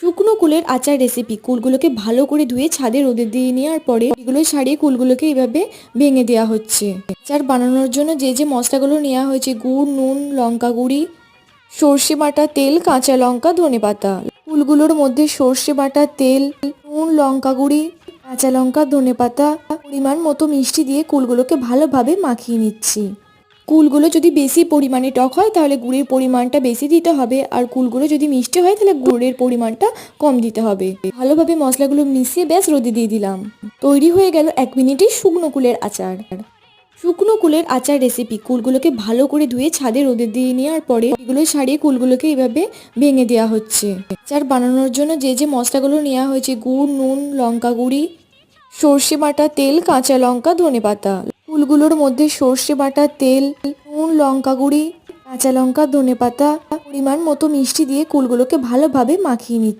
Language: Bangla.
শুকনো কুলের আচার রেসিপি। কুলগুলোকে ভালো করে ধুয়ে ছাদে রোদে দিয়ে নেওয়ার পরে এগুলো ছাড়িয়ে কুলগুলোকে এইভাবে ভেঙে দেওয়া হচ্ছে। আচার বানানোর জন্য যে যে মশলাগুলো নেওয়া হয়েছে, গুড়, নুন, লঙ্কা গুঁড়ি, সর্ষে বাটা, তেল, কাঁচা লঙ্কা, ধনেপাতা। কুলগুলোর মধ্যে সর্ষে বাটা, তেল, নুন, লঙ্কা গুঁড়ি, কাঁচা লঙ্কা, ধনেপাতা, পরিমাণ মতো মিষ্টি দিয়ে কুলগুলোকে ভালোভাবে মাখিয়ে নিচ্ছি। কুলগুলো যদি বেশি পরিমাণে টক হয় তাহলে গুড়ের পরিমাণটা বেশি দিতে হবে, আর কুলগুলো যদি মিষ্টি হয় তাহলে গুড়ের পরিমাণটা কম দিতে হবে। ভালোভাবে মশলাগুলো মিশিয়ে ব্যাস রোদে দিয়ে দিলাম। তৈরি হয়ে গেল 1 মিনিটে শুকনো কুলের আচার। শুকনো কুলের আচার রেসিপি। কুলগুলোকে ভালো করে ধুয়ে ছাদে রোদে দিয়ে নেওয়ার পরে এগুলো ছাড়িয়ে কুলগুলোকে এইভাবে ভেঙে দেওয়া হচ্ছে। আচার বানানোর জন্য যে যে মশলাগুলো নেওয়া হয়েছে, গুড়, নুন, লঙ্কা গুঁড়ি, সর্ষে বাটা, তেল, কাঁচা লঙ্কা, ধনেপাতা। কুলগুলোর মধ্যে সর্ষে বাটা, তেল, নুন, লঙ্কা গুঁড়ি, কাঁচা লঙ্কা, ধনেপাতা, পরিমাণ মতো মিষ্টি দিয়ে কুলগুলোকে ভালোভাবে মাখিয়ে নিচ্ছি।